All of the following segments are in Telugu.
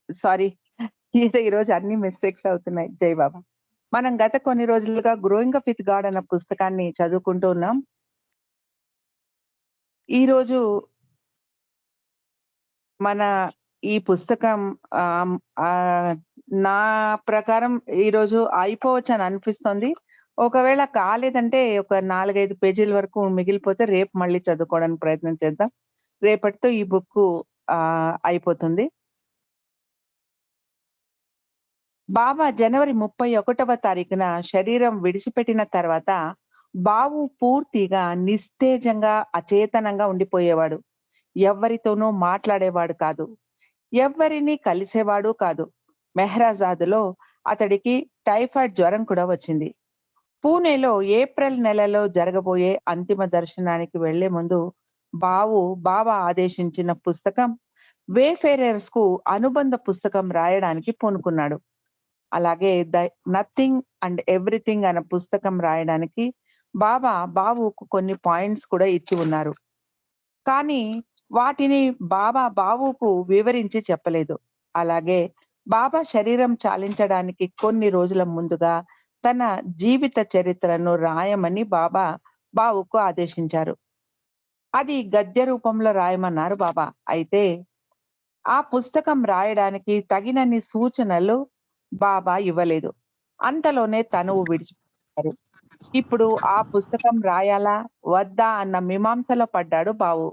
సారీ. ఈరోజు అన్ని మిస్టేక్స్ అవుతున్నాయి. జై బాబా. మనం గత కొన్ని రోజులుగా 'గ్రోయింగ్ అప్ విత్ గాడ్' అన్న పుస్తకాన్ని చదువుకుంటూ ఉన్నాం. ఈరోజు మన ఈ పుస్తకం ఆహ్, ఆహ్, నా ప్రకారం ఈరోజు అయిపోవచ్చని అనిపిస్తోంది. ఒకవేళ కాలేదంటే ఒక 4, 5 పేజీల వరకు మిగిలిపోతే రేపు మళ్ళీ చదువుకోవడానికి ప్రయత్నం చేద్దాం. రేపటితో ఈ బుక్కు అయిపోతుంది. బాబా జనవరి 31వ తారీఖున శరీరం విడిచిపెట్టిన తర్వాత బావు పూర్తిగా నిస్తేజంగా, అచేతనంగా ఉండిపోయేవాడు. ఎవ్వరితోనూ మాట్లాడేవాడు కాదు. ఎవ్వరిని కలిసేవాడు కాదు. మెహ్రాజాద్‌లో అతడికి టైఫాయిడ్ జ్వరం కూడా వచ్చింది. పూణేలో ఏప్రిల్ నెలలో జరగబోయే అంతిమ దర్శనానికి వెళ్లే ముందు బావు బాబా ఆదేశించిన పుస్తకం 'వేఫేరర్స్‌కు' అనుబంధ పుస్తకం రాయడానికి పూనుకున్నాడు. అలాగే 'నథింగ్ అండ్ ఎవ్రీథింగ్' అనే పుస్తకం రాయడానికి బాబా బావుకు కొన్ని పాయింట్స్ కూడా ఇచ్చి ఉన్నారు. కానీ వాటిని బాబా బావుకు వివరించి చెప్పలేదు. అలాగే బాబా శరీరం చాలించడానికి కొన్ని రోజుల ముందుగా తన జీవిత చరిత్రను రాయమని బాబా బావుకు ఆదేశించారు. అది గద్య రూపంలో రాయమన్నారు బాబా. అయితే ఆ పుస్తకం రాయడానికి తగినన్ని సూచనలు బాబా ఇవ్వలేదు. అంతలోనే తనువు విడిచిపెట్టారు. ఇప్పుడు ఆ పుస్తకం రాయాలా? వద్దా? అన్న మీమాంసలో పడ్డాడు బావు.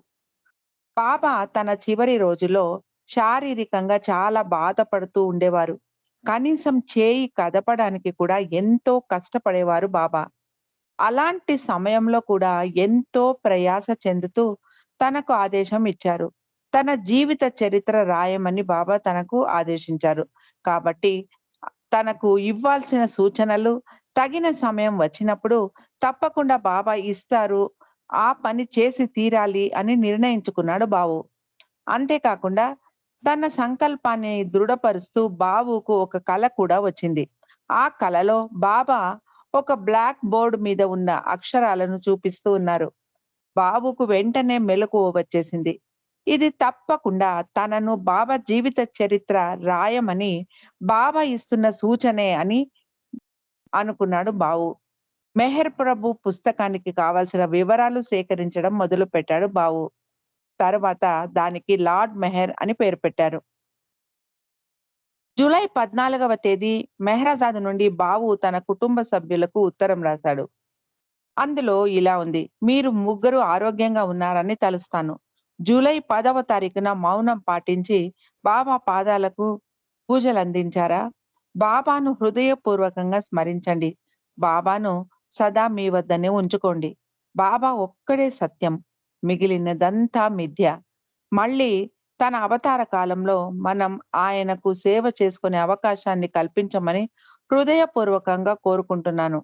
బాబా తన చివరి రోజుల్లో శారీరకంగా చాలా బాధపడుతూ ఉండేవారు. కనీసం చేయి కదపడానికి కూడా ఎంతో కష్టపడేవారు బాబా. అలాంటి సమయంలో కూడా ఎంతో ప్రయాస చెందుతూ తనకు ఆదేశం ఇచ్చారు. తన జీవిత చరిత్ర రాయమని బాబా తనకు ఆదేశించారు. కాబట్టి తనకు ఇవ్వాల్సిన సూచనలు తగిన సమయం వచ్చినప్పుడు తప్పకుండా బాబా ఇస్తారు. ఆ పని చేసి తీరాలి అని నిర్ణయించుకున్నాడు బావు. అంతేకాకుండా తన సంకల్పాన్ని దృఢపరుస్తూ బావుకు ఒక కల కూడా వచ్చింది. ఆ కలలో బాబా ఒక బ్లాక్ బోర్డ్ మీద ఉన్న అక్షరాలను చూపిస్తూ ఉన్నారు. బాబుకు వెంటనే మెలకువ వచ్చేసింది. ఇది తప్పకుండా తనను బాబా జీవిత చరిత్ర రాయమని బాబా ఇస్తున్న సూచనే అని అనుకున్నాడు బావు. మెహర్ ప్రభు పుస్తకానికి కావాల్సిన వివరాలు సేకరించడం మొదలుపెట్టాడు బావు. తర్వాత దానికి లార్డ్ మెహర్ అని పేరు పెట్టారు. జూలై 14వ తేదీ మెహ్రాజాద్ నుండి బావు తన కుటుంబ సభ్యులకు ఉత్తరం రాశాడు. అందులో ఇలా ఉంది. మీరు ముగ్గురు ఆరోగ్యంగా ఉన్నారని తలుస్తాను. జూలై 10వ తారీఖున మౌనం పాటించి బాబా పాదాలకు పూజలందించారా? బాబాను హృదయపూర్వకంగా స్మరించండి. బాబాను సదా మీ వద్దనే ఉంచుకోండి. బాబా ఒక్కడే సత్యం. మిగిలినదంతా మిథ్య. మళ్ళీ తన అవతార కాలంలో మనం ఆయనకు సేవ చేసుకునే అవకాశాన్ని కల్పించమని హృదయపూర్వకంగా కోరుకుంటున్నాను.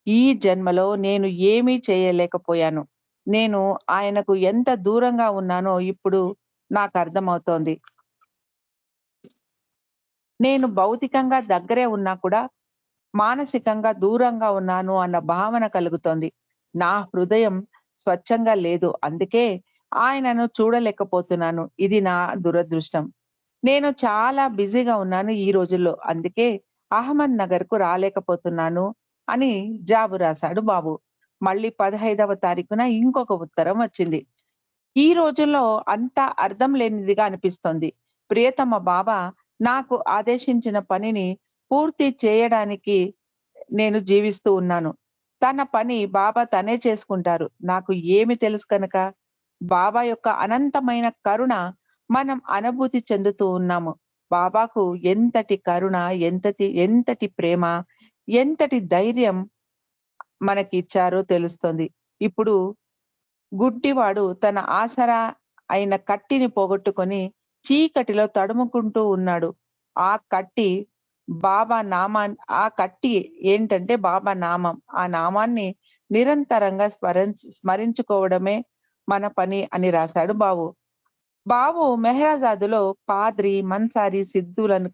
ఈ జన్మలో నేను ఏమీ చేయలేకపోయాను. నేను ఆయనకు ఎంత దూరంగా ఉన్నానో ఇప్పుడు నాకర్థమవుతోంది. నేను భౌతికంగా దగ్గరే ఉన్నా కూడా మానసికంగా దూరంగా ఉన్నాను అన్న భావన కలుగుతోంది. నా హృదయం స్వచ్ఛంగా లేదు. అందుకే ఆయనను చూడలేకపోతున్నాను. ఇది నా దురదృష్టం. నేను చాలా బిజీగా ఉన్నాను ఈ రోజుల్లో. అందుకే అహ్మద్ నగర్‌కు రాలేకపోతున్నాను అని జాబు రాశాడు బాబు. మళ్ళీ 15వ తారీఖున ఇంకొక ఉత్తరం వచ్చింది. ఈ రోజుల్లో అంతా అర్థం లేనిదిగా అనిపిస్తోంది. ప్రియతమ బాబా నాకు ఆదేశించిన పనిని పూర్తి చేయడానికి నేను జీవిస్తూ ఉన్నాను. తన పని బాబా తనే చేసుకుంటారు. నాకు ఏమి తెలుసు కనుక? బాబా యొక్క అనంతమైన కరుణ మనం అనుభూతి చెందుతూ ఉన్నాము. బాబాకు ఎంతటి కరుణ, ఎంతటి ప్రేమ, ఎంతటి ధైర్యం మనకిచ్చారో తెలుస్తోంది. ఇప్పుడు గుడ్డివాడు తన ఆసరా అయిన కట్టిని పోగొట్టుకొని చీకటిలో తడుముకుంటూ ఉన్నాడు. ఆ కట్టి ఆ కట్టి ఏంటంటే బాబా నామం. ఆ నామాన్ని నిరంతరంగా స్మరించుకోవడమే మన పని అని రాశాడు బావు. బావు మెహ్రాజాదులో పాద్రి, మన్సారి, సిద్ధులను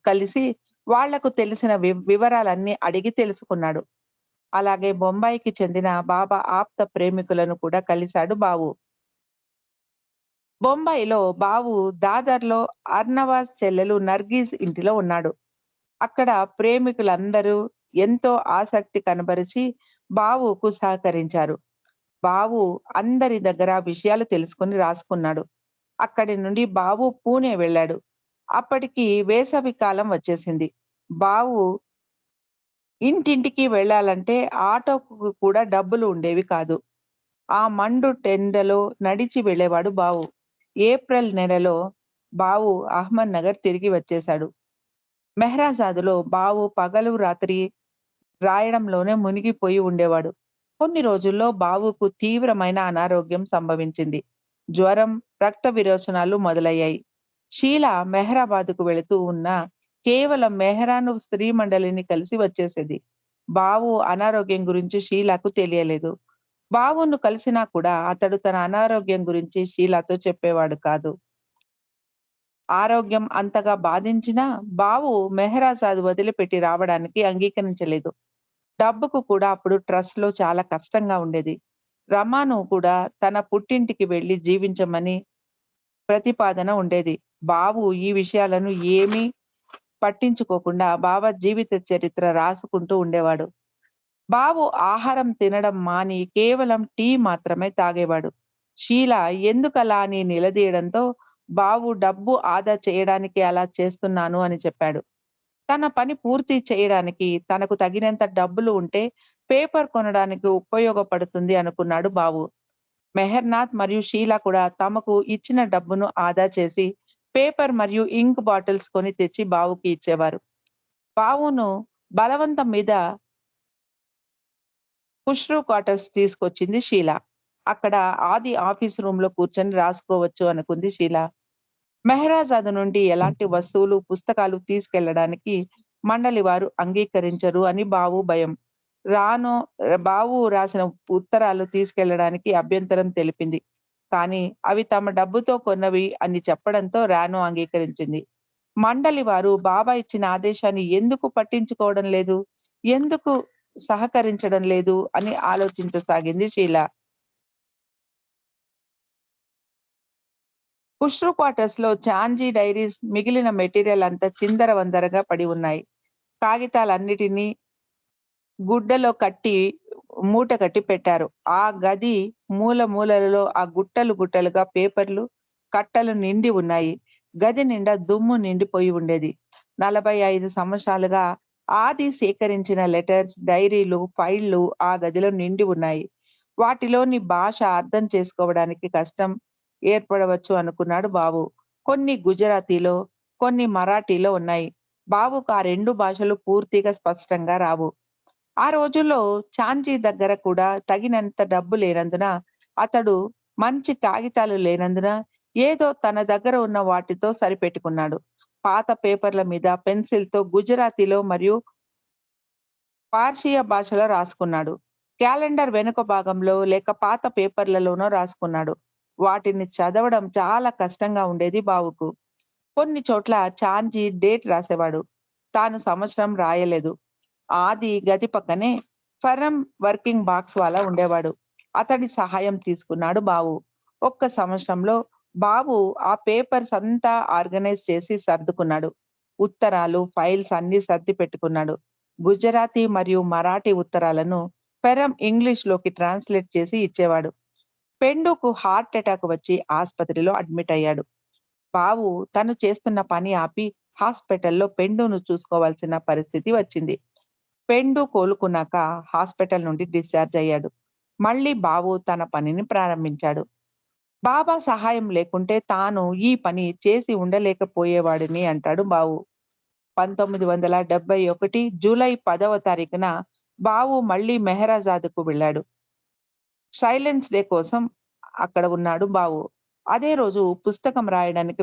కలిసి వాళ్లకు తెలిసిన వివరాలన్నీ అడిగి తెలుసుకున్నాడు. అలాగే బొంబాయికి చెందిన బాబా ఆప్త ప్రేమికులను కూడా కలిశాడు బావు. బొంబాయిలో బావు దాదర్‌లో అర్నవాజ్ చెల్లెలు నర్గీస్ ఇంటిలో ఉన్నాడు. అక్కడ ప్రేమికులందరూ ఎంతో ఆసక్తి కనబరిచి బావుకు సహకరించారు. బావు అందరి దగ్గర విషయాలు తెలుసుకొని రాసుకున్నాడు. అక్కడి నుండి బావు పూణే వెళ్ళాడు. అప్పటికి వేసవి కాలం వచ్చేసింది. బావు ఇంటింటికి వెళ్ళాలంటే ఆటోకు కూడా డబ్బులు ఉండేవి కాదు. ఆ మండు టెండలో నడిచి వెళ్ళేవాడు బావు. ఏప్రిల్ నెలలో బావు అహ్మద్‌నగర్ తిరిగి వచ్చేశాడు. మెహ్రాజాద్‌లో బావు పగలు, రాత్రి రాయడంలోనే మునిగిపోయి ఉండేవాడు. కొన్ని రోజుల్లో బావుకు తీవ్రమైన అనారోగ్యం సంభవించింది. జ్వరం, రక్త విరోచనాలు మొదలయ్యాయి. షీల మెహ్రాబాద్‌కు వెళుతూ ఉన్న కేవలం మెహ్రాను స్త్రీ మండలిని కలిసి వచ్చేసేది. బావు అనారోగ్యం గురించి షీలాకు తెలియలేదు. బావును కలిసినా కూడా అతడు తన అనారోగ్యం గురించి షీలాతో చెప్పేవాడు కాదు. ఆరోగ్యం అంతగా బాధించినా బావు మెహ్రాజాద్ వదిలిపెట్టి రావడానికి అంగీకరించలేదు. డబ్బుకు కూడా అప్పుడు ట్రస్ట్‌లో చాలా కష్టంగా ఉండేది. రమాను కూడా తన పుట్టింటికి వెళ్లి జీవించమని ప్రతిపాదన ఉండేది. బావు ఈ విషయాలను ఏమీ పట్టించుకోకుండా బావ జీవిత చరిత్ర రాసుకుంటూ ఉండేవాడు. బావు ఆహారం తినడం మాని కేవలం టీ మాత్రమే తాగేవాడు. షీల ఎందుకలా అని నిలదీయడంతో బావు డబ్బు ఆదా చేయడానికి అలా చేస్తున్నాను అని చెప్పాడు. తన పని పూర్తి చేయడానికి తనకు తగినంత డబ్బులు ఉంటే పేపర్ కొనడానికి ఉపయోగపడుతుంది అనుకున్నాడు బావు. మెహర్‌నాథ్ మరియు షీలా కూడా తమకు ఇచ్చిన డబ్బును ఆదా చేసి పేపర్ మరియు ఇంక్ బాటిల్స్ కొని తెచ్చి బావుకి ఇచ్చేవారు. బావును బలవంతం మీద ఖుష్రూ క్వార్టర్స్ తీసుకొచ్చింది షీల. అక్కడ ఆది ఆఫీస్ రూమ్‌లో కూర్చొని రాసుకోవచ్చు అనుకుంది షీల. మెహరాజాదు నుండి ఎలాంటి వస్తువులు, పుస్తకాలు తీసుకెళ్లడానికి మండలి వారు అంగీకరించరు అని బావు భయం. రాను బావు రాసిన ఉత్తరాలు తీసుకెళ్లడానికి అభ్యంతరం తెలిపింది. కానీ అవి తమ డబ్బుతో కొన్నవి అని చెప్పడంతో రానో అంగీకరించింది. మండలి వారు బాబా ఇచ్చిన ఆదేశాన్ని ఎందుకు పట్టించుకోవడం లేదు? ఎందుకు సహకరించడం లేదు? అని ఆలోచించసాగింది షీల. ఖుష్రు క్వార్టర్స్‌లో చాంజీ డైరీస్ మిగిలిన మెటీరియల్ అంతా చిందరవందరగా పడి ఉన్నాయి. కాగితాలన్నిటిని గుడ్డలో కట్టి మూట కట్టి పెట్టారు. ఆ గది మూల మూలలలో ఆ గుట్టలు గుట్టలుగా పేపర్లు, కట్టలు నిండి ఉన్నాయి. గది నిండా దుమ్ము నిండిపోయి ఉండేది. 45 సంవత్సరాలుగా ఆది సేకరించిన లెటర్స్, డైరీలు, ఫైల్‌లు ఆ గదిలో నిండి ఉన్నాయి. వాటిలోని భాష అర్థం చేసుకోవడానికి కష్టం ఏర్పడవచ్చు అనుకున్నాడు బాబు. కొన్ని గుజరాతీలో, కొన్ని మరాఠీలో ఉన్నాయి. బాబుకు ఆ 2 భాషలు పూర్తిగా స్పష్టంగా రావు. ఆ రోజుల్లో చాంచీ దగ్గర కూడా తగినంత డబ్బు లేనందున, అతడు మంచి కాగితాలు లేనందున, ఏదో తన దగ్గర ఉన్న వాటితో సరిపెట్టుకున్నాడు. పాత పేపర్ల మీద పెన్సిల్‌తో గుజరాతీలో మరియు పార్షియా భాషలో రాసుకున్నాడు. క్యాలెండర్ వెనుక భాగంలో లేక పాత పేపర్లలోనో రాసుకున్నాడు. వాటిని చదవడం చాలా కష్టంగా ఉండేది బావుకు. కొన్ని చోట్ల చాంచి డేట్ రాసేవాడు. తాను సంవత్సరం రాయలేదు. ఆది గది పక్కనే ఫరం వర్కింగ్ బాక్స్ వాలా ఉండేవాడు. అతడి సహాయం తీసుకున్నాడు బావు. ఒక్క సంవత్సరంలో బాబు ఆ పేపర్స్ అంతా ఆర్గనైజ్ చేసి సర్దుకున్నాడు. ఉత్తరాలు, ఫైల్స్ అన్నీ సర్ది పెట్టుకున్నాడు. గుజరాతీ మరియు మరాఠీ ఉత్తరాలను ఫెరం ఇంగ్లీష్‌లోకి ట్రాన్స్‌లేట్ చేసి ఇచ్చేవాడు. పెండుకు హార్ట్ అటాక్ వచ్చి ఆస్పత్రిలో అడ్మిట్ అయ్యాడు. బావు తను చేస్తున్న పని ఆపి హాస్పిటల్‌లో పెండును చూసుకోవాల్సిన పరిస్థితి వచ్చింది. పెండు కోలుకున్నాక హాస్పిటల్ నుండి డిశ్చార్జ్ అయ్యాడు. మళ్ళీ బావు తన పనిని ప్రారంభించాడు. బాబా సహాయం లేకుంటే తాను ఈ పని చేసి ఉండలేకపోయేవాడిని అంటాడు బావు. 1971 జూలై 10వ తారీఖున బావు మళ్ళీ మెహరాజాద్‌కు వెళ్ళాడు. సైలెన్స్ డే కోసం అక్కడ ఉన్నాడు బావు. అదే రోజు పుస్తకం రాయడానికి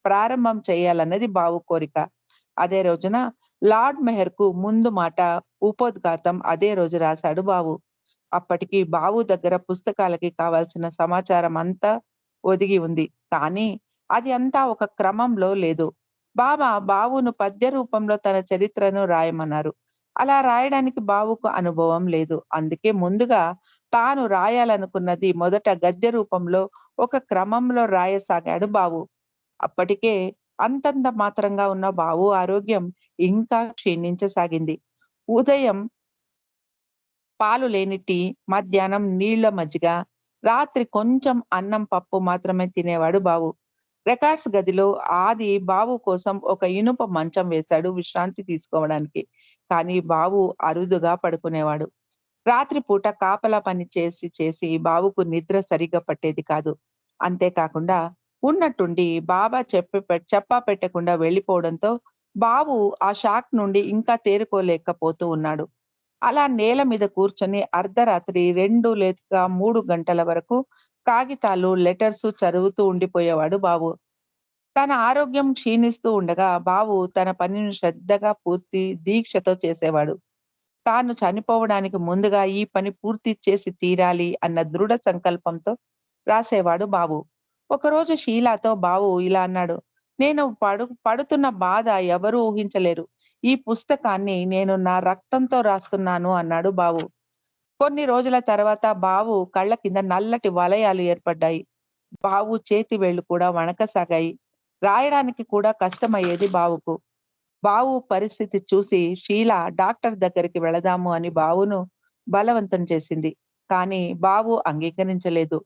ప్రారంభం చేయాలన్నది బావు కోరిక. అదే రోజున లార్డ్ మెహర్‌కు ముందు మాట ఉపోద్ఘాతం అదే రోజు రాశాడు బావు. అప్పటికి బావు దగ్గర పుస్తకాలకి కావాల్సిన సమాచారం అంతా ఒదిగి ఉంది. కానీ అది అంతా ఒక క్రమంలో లేదు. బావును పద్య రూపంలో తన చరిత్రను రాయమన్నారు. అలా రాయడానికి బావుకు అనుభవం లేదు. అందుకే ముందుగా తాను రాయాలనుకున్నది మొదట గద్య రూపంలో ఒక క్రమంలో రాయసాగాడు బావు. అప్పటికే అంతంత మాత్రంగా ఉన్న బావు ఆరోగ్యం ఇంకా క్షీణించసాగింది. ఉదయం పాలు లేని టీ, మధ్యాహ్నం నీళ్ల మజ్జిగ, రాత్రి కొంచెం అన్నం, పప్పు మాత్రమే తినేవాడు బావు. రికార్డ్స్ గదిలో ఆది బావు కోసం ఒక ఇనుప మంచం వేశాడు విశ్రాంతి తీసుకోవడానికి. కానీ బావు అరుదుగా పడుకునేవాడు. రాత్రిపూట కాపలా పని చేసి చేసి బావుకు నిద్ర సరిగ్గా పట్టేది కాదు. అంతేకాకుండా ఉన్నట్టుండి బాబా చెప్పా పెట్టకుండా వెళ్ళిపోవడంతో బావు ఆ షాక్ నుండి ఇంకా తేరుకోలేకపోతూ ఉన్నాడు. అలా నేల మీద కూర్చొని అర్ధరాత్రి 2 లేక 3 గంటల వరకు కాగితాలు, లెటర్సు చదువుతూ ఉండిపోయేవాడు బావు. తన ఆరోగ్యం క్షీణిస్తూ ఉండగా బావు తన పనిని శ్రద్ధగా పూర్తి దీక్షతో చేసేవాడు. తాను చనిపోవడానికి ముందుగా ఈ పని పూర్తి చేసి తీరాలి అన్న దృఢ సంకల్పంతో రాసేవాడు బాబు. ఒకరోజు షీలాతో బావు ఇలా అన్నాడు. నేను పడుతున్న బాధ ఎవరూ ఊహించలేరు. ఈ పుస్తకాన్ని నేను నా రక్తంతో రాసుకున్నాను అన్నాడు బావు. కొన్ని రోజుల తర్వాత బావు కళ్ళ కింద నల్లటి వలయాలు ఏర్పడ్డాయి. బావు చేతి వేళ్లు కూడా వణకసాగాయి. రాయడానికి కూడా కష్టమయ్యేది బావుకు. బావు పరిస్థితి చూసి షీల డాక్టర్ దగ్గరికి వెళదాము అని బావును బలవంతం చేసింది. కానీ బావు అంగీకరించలేదు.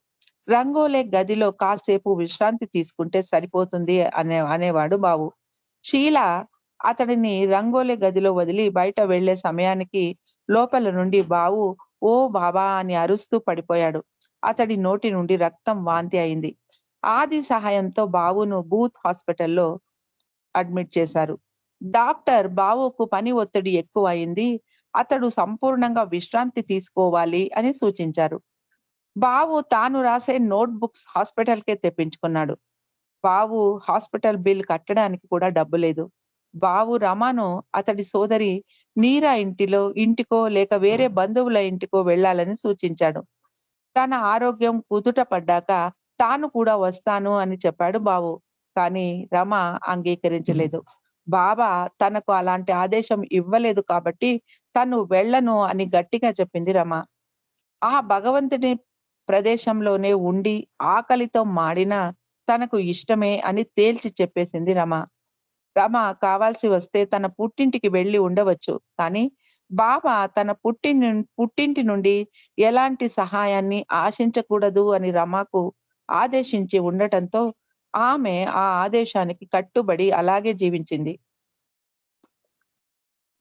రంగోలే గదిలో కాసేపు విశ్రాంతి తీసుకుంటే సరిపోతుంది అనేవాడు బావు. షీల అతడిని రంగోలే గదిలో వదిలి బయట వెళ్ళే సమయానికి లోపల నుండి బావు ఓ బాబా అని అరుస్తూ పడిపోయాడు. అతడి నోటి నుండి రక్తం వాంతి అయింది. ఆది సహాయంతో బావును బూత్ హాస్పిటల్లో అడ్మిట్ చేశారు. డాక్టర్ బావుకు పని ఒత్తిడి ఎక్కువయింది. అతడు సంపూర్ణంగా విశ్రాంతి తీసుకోవాలి అని సూచించారు. బావు తాను రాసే నోట్ బుక్స్ హాస్పిటల్‌కే తెప్పించుకున్నాడు. బావు హాస్పిటల్ బిల్ కట్టడానికి కూడా డబ్బు లేదు. బావు రమను అతడి సోదరి నీరా ఇంటికో లేక వేరే బంధువుల ఇంటికో వెళ్ళాలని సూచించాడు. తన ఆరోగ్యం కుదుట పడ్డాక తాను కూడా వస్తాను అని చెప్పాడు బావు. కానీ రమ అంగీకరించలేదు. బాబా తనకు అలాంటి ఆదేశం ఇవ్వలేదు కాబట్టి తను వెళ్ళను అని గట్టిగా చెప్పింది రమ. ఆ భగవంతుని ప్రదేశంలోనే ఉండి ఆకలితో మాడినా తనకు ఇష్టమే అని తేల్చి చెప్పేసింది రమ. రమ కావాల్సి వస్తే తన పుట్టింటికి వెళ్లి ఉండవచ్చు. కానీ బాబా తన పుట్టింటి నుండి ఎలాంటి సహాయాన్ని ఆశించకూడదు అని రమకు ఆదేశించి ఉండటంతో ఆమె ఆ ఆదేశానికి కట్టుబడి అలాగే జీవించింది.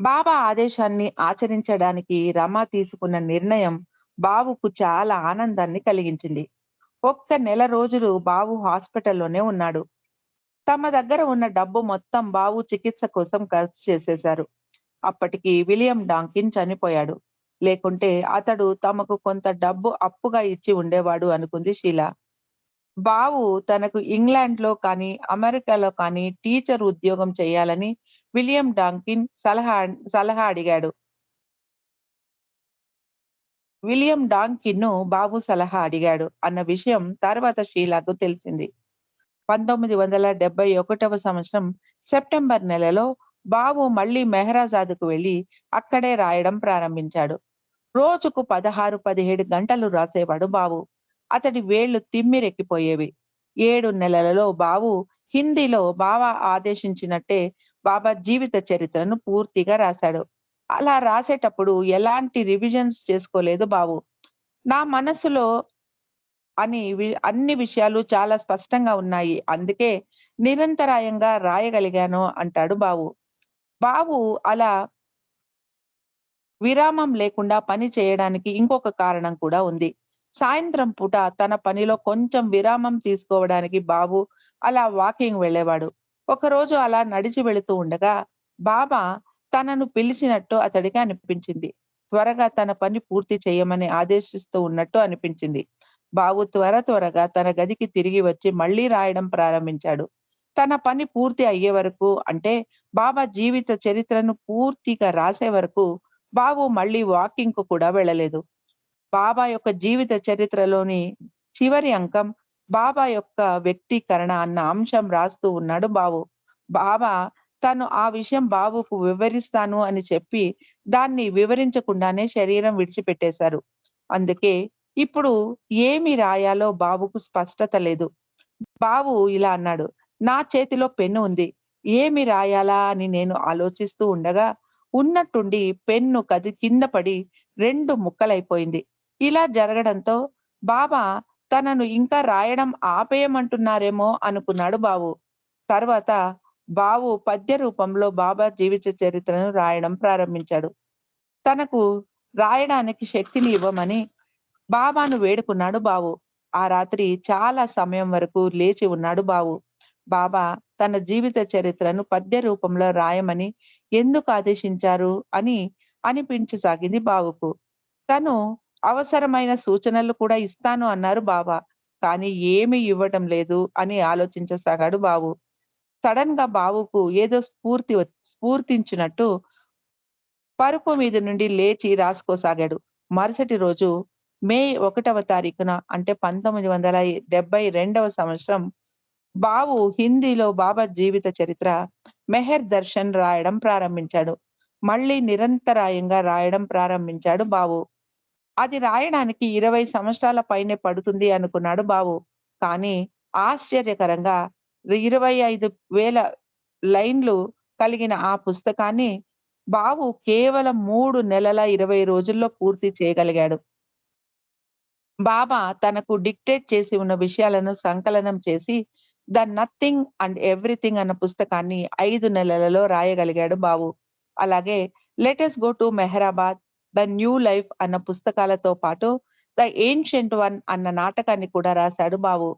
బాబా ఆదేశాన్ని ఆచరించడానికి రమ తీసుకున్న నిర్ణయం బావుకు చాలా ఆనందాన్ని కలిగించింది. ఒక్క నెల రోజులు బావు హాస్పిటల్లోనే ఉన్నాడు. తమ దగ్గర ఉన్న డబ్బు మొత్తం బావు చికిత్స కోసం ఖర్చు చేసేశారు. అప్పటికి విలియం డాంకిన్ చనిపోయాడు. లేకుంటే అతడు తమకు కొంత డబ్బు అప్పుగా ఇచ్చి ఉండేవాడు అనుకుంది షీల. బావు తనకు ఇంగ్లాండ్‌లో కానీ, అమెరికాలో కానీ టీచర్ ఉద్యోగం చేయాలని విలియం డాంకిన్ సలహా అడిగాడు. విలియం డాంకిన్‌ను బావు సలహా అడిగాడు అన్న విషయం తర్వాత షీలాకు తెలిసింది. 1971వ సంవత్సరం సెప్టెంబర్ నెలలో బావు మళ్ళీ మెహ్రాజాద్‌కు వెళ్లి అక్కడే రాయడం ప్రారంభించాడు. రోజుకు 16, 17 గంటలు రాసేవాడు బావు. అతడి వేళ్లు తిమ్మిరెక్కిపోయేవి. 7 నెలలలో బావు హిందీలో బాబా ఆదేశించినట్టే బాబా జీవిత చరిత్రను పూర్తిగా రాశాడు. అలా రాసేటప్పుడు ఎలాంటి రివిజన్స్ చేసుకోలేదు బావు. నా మనసులో అన్ని విషయాలు చాలా స్పష్టంగా ఉన్నాయి. అందుకే నిరంతరాయంగా రాయగలిగాను అంటాడు బావు. బావు అలా విరామం లేకుండా పని చేయడానికి ఇంకొక కారణం కూడా ఉంది. సాయంత్రం పూట తన పనిలో కొంచెం విరామం తీసుకోవడానికి బాబు అలా వాకింగ్ వెళ్ళేవాడు. ఒకరోజు అలా నడిచి వెళుతూ ఉండగా బాబా తనను పిలిచినట్టు అతడికి అనిపించింది. త్వరగా తన పని పూర్తి చేయమని ఆదేశిస్తూ ఉన్నట్టు అనిపించింది. బాబు త్వరగా తన గదికి తిరిగి వచ్చి మళ్ళీ రాయడం ప్రారంభించాడు. తన పని పూర్తి అయ్యే వరకు అంటే బాబా జీవిత చరిత్రను పూర్తిగా రాసే వరకు బాబు మళ్ళీ వాకింగ్‌కు కూడా వెళ్ళలేదు. బాబా యొక్క జీవిత చరిత్రలోని చివరి అంకం బాబా యొక్క వ్యక్తీకరణ అన్న అంశం రాస్తూ ఉన్నాడు బాబు. బాబా తను ఆ విషయం బాబుకు వివరిస్తాను అని చెప్పి దాన్ని వివరించకుండానే శరీరం విడిచిపెట్టేశారు. అందుకే ఇప్పుడు ఏమి రాయాలో బాబుకు స్పష్టత లేదు. బాబు ఇలా అన్నాడు. నా చేతిలో పెన్ను ఉంది. ఏమి రాయాలా అని నేను ఆలోచిస్తూ ఉండగా, ఉన్నట్టుండి పెన్ను కింద పడి 2 ముక్కలైపోయింది. ఇలా జరగడంతో బాబా తనను ఇంకా రాయడం ఆపేయమంటున్నారేమో అనుకున్నాడు బాబు. తర్వాత బాబు పద్య రూపంలో బాబా జీవిత చరిత్రను రాయడం ప్రారంభించాడు. తనకు రాయడానికి శక్తిని ఇవ్వమని బాబాను వేడుకున్నాడు బావు. ఆ రాత్రి చాలా సమయం వరకు లేచి ఉన్నాడు బావు. బాబా తన జీవిత చరిత్రను పద్య రూపంలో రాయమని ఎందుకు ఆదేశించారు అని అనిపించసాగింది బావుకు. తను అవసరమైన సూచనలు కూడా ఇస్తాను అన్నారు బాబా. కానీ ఏమీ ఇవ్వటం లేదు అని ఆలోచించసాగాడు బావు. సడెన్‌గా బావుకు ఏదో స్ఫూర్తించినట్టు పరుపు మీద నుండి లేచి రాసుకోసాగాడు. మరుసటి రోజు మే 1వ తారీఖున అంటే 1972వ సంవత్సరం బావు హిందీలో బాబా జీవిత చరిత్ర 'మెహర్ దర్శన్' రాయడం ప్రారంభించాడు. మళ్ళీ నిరంతరాయంగా రాయడం ప్రారంభించాడు బావు. అది రాయడానికి 20 సంవత్సరాల పైనే పడుతుంది అనుకున్నాడు బావు. కానీ ఆశ్చర్యకరంగా 25,000 లైన్‌లు కలిగిన ఆ పుస్తకాన్ని బావు కేవలం 3 నెలల 20 రోజుల్లో పూర్తి చేయగలిగాడు. బాబా తనకు డిక్టేట్ చేసి ఉన్న విషయాలను సంకలనం చేసి 'ద నథింగ్ అండ్ ఎవ్రీథింగ్' అన్న పుస్తకాన్ని 5 నెలలలో రాయగలిగాడు బావు. అలాగే 'let us go to Meherabad', 'the new life' అన్న పుస్తకాలతో పాటు 'ద ఏన్షియంట్ వన్' అన్న నాటకాన్ని కూడా రాశాడు బావు.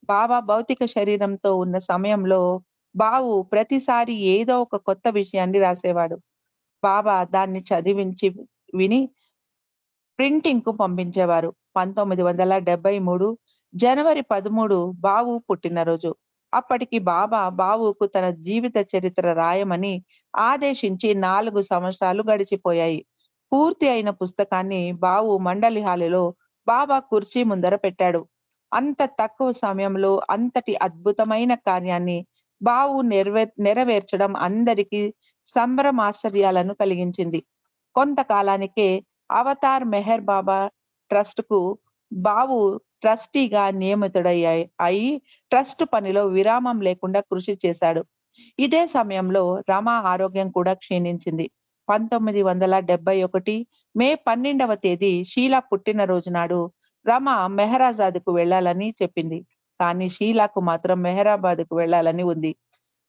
బాబా భౌతిక శరీరంతో ఉన్న సమయంలో బావు ప్రతిసారి ఏదో ఒక కొత్త విషయాన్ని రాసేవాడు. బాబా దాన్ని చదివించి విని ప్రింటింగ్‌కు పంపించేవారు. 1973 జనవరి 13 బావు పుట్టినరోజు. అప్పటికి బావుకు తన జీవిత చరిత్ర రాయమని ఆదేశించి 4 సంవత్సరాలు గడిచిపోయాయి. పూర్తి అయిన పుస్తకాన్ని బావు మండలి హాలులో బాబా కుర్చీ ముందర పెట్టాడు. అంత తక్కువ సమయంలో అంతటి అద్భుతమైన కార్యాన్ని బావు నెరవేర్చడం అందరికీ సంభ్రమాశ్చర్యాలను కలిగించింది. కొంతకాలానికే అవతార్ మెహర్ బాబా ట్రస్ట్‌కు బావు ట్రస్టీగా అయి ట్రస్ట్ పనిలో విరామం లేకుండా కృషి చేశాడు. ఇదే సమయంలో రమ ఆరోగ్యం కూడా క్షీణించింది. 1971 మే 12వ తేదీ షీలా పుట్టినరోజు నాడు రమ మెహరాజాద్‌కు వెళ్ళాలని చెప్పింది. కానీ షీలాకు మాత్రం మెహరాబాద్‌కు వెళ్ళాలని ఉంది.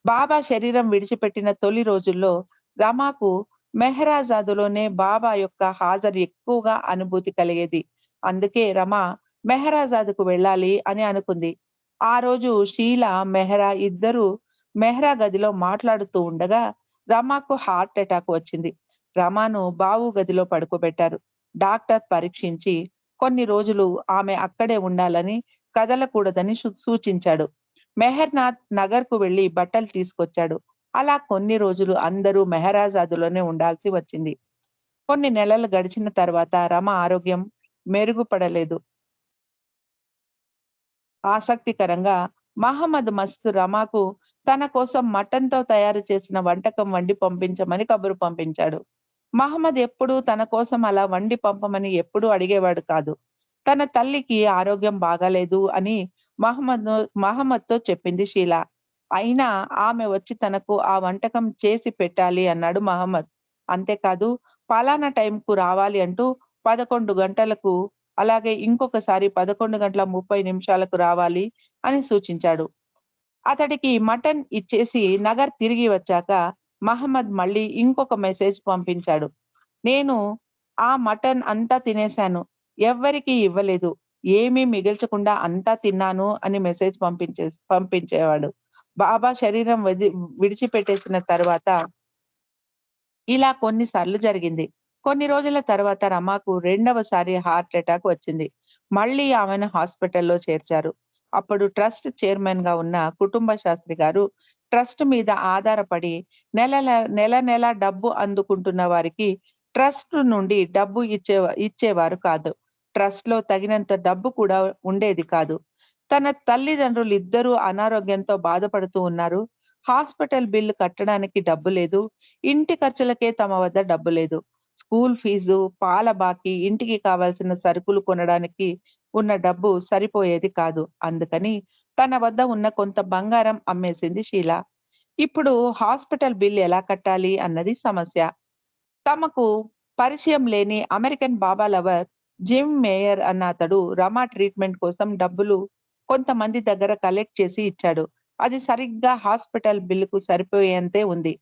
బాబా శరీరం విడిచిపెట్టిన తొలి రోజుల్లో రమాకు మెహరాజాదులోనే బాబా యొక్క హాజరు ఎక్కువగా అనుభూతి కలిగేది. అందుకే రమ మెహరాజాద్‌కు వెళ్ళాలి అని అనుకుంది. ఆ రోజు షీలా, మెహరా ఇద్దరూ మెహ్రా గదిలో మాట్లాడుతూ ఉండగా రమాకు హార్ట్ అటాక్ వచ్చింది. రమాను బావు గదిలో పడుకోబెట్టారు. డాక్టర్ పరీక్షించి కొన్ని రోజులు ఆమె అక్కడే ఉండాలని, కదలకూడదని సూచించాడు. మెహర్‌నాథ్ నగర్‌కు వెళ్లి బట్టలు తీసుకొచ్చాడు. అలా కొన్ని రోజులు అందరూ మెహరాజాదులోనే ఉండాల్సి వచ్చింది. కొన్ని నెలలు గడిచిన తర్వాత రమ ఆరోగ్యం మెరుగుపడలేదు. ఆసక్తికరంగా మహమ్మద్ మస్తు రమాకు తన కోసం మటన్‌తో తయారు చేసిన వంటకం వండి పంపించమని కబురు పంపించాడు. మహమ్మద్ ఎప్పుడూ తన కోసం అలా వండి పంపమని ఎప్పుడూ అడిగేవాడు కాదు. తన తల్లికి ఆరోగ్యం బాగాలేదు అని మహమ్మద్‌తో చెప్పింది షీలా. అయినా ఆమె వచ్చి తనకు ఆ వంటకం చేసి పెట్టాలి అన్నాడు మహమ్మద్. అంతేకాదు పలానా టైంకు రావాలి అంటూ 11 గంటలకు అలాగే ఇంకొకసారి 11:30 రావాలి అని సూచించాడు. అతడికి మటన్ ఇచ్చేసి నగర్ తిరిగి వచ్చాక మహమ్మద్ మళ్ళీ ఇంకొక మెసేజ్ పంపించాడు. నేను ఆ మటన్ అంతా తినేశాను. ఎవ్వరికీ ఇవ్వలేదు. ఏమీ మిగల్చకుండా అంతా తిన్నాను అని మెసేజ్ పంపించేవాడు. బాబా శరీరం విడిచిపెట్టేసిన తరువాత ఇలా కొన్ని సార్లు జరిగింది. కొన్ని రోజుల తర్వాత రమాకు రెండవసారి హార్ట్ అటాక్ వచ్చింది. మళ్ళీ ఆమెను హాస్పిటల్‌లో చేర్చారు. అప్పుడు ట్రస్ట్ చైర్మన్‌గా ఉన్న కుటుంబ శాస్త్రి గారు ట్రస్ట్ మీద ఆధారపడి నెల నెల డబ్బు అందుకుంటున్న వారికి ట్రస్ట్ నుండి డబ్బు ఇచ్చేవారు కాదు. ట్రస్ట్‌లో తగినంత డబ్బు కూడా ఉండేది కాదు. తన తల్లిదండ్రులిద్దరూ అనారోగ్యంతో బాధపడుతూ ఉన్నారు. హాస్పిటల్ బిల్లు కట్టడానికి డబ్బు లేదు. ఇంటి ఖర్చులకే తమ వద్ద డబ్బు లేదు. స్కూల్ ఫీజు, పాల బాకీ, ఇంటికి కావాల్సిన సరుకులు కొనడానికి ఉన్న డబ్బు సరిపోయేది కాదు. అందుకని తన వద్ద ఉన్న కొంత బంగారం అమ్మేసింది షీల. ఇప్పుడు హాస్పిటల్ బిల్ ఎలా కట్టాలి అన్నది సమస్య. తమకు పరిచయం లేని అమెరికన్ బాబా లవర్ జిమ్ మేయర్ అన్న అతడు రమా ట్రీట్మెంట్ కోసం డబ్బులు కొంతమంది దగ్గర కలెక్ట్ చేసి ఇచ్చాడు. అది సరిగ్గా హాస్పిటల్ బిల్లుకు సరిపోయేంతే ఉంది.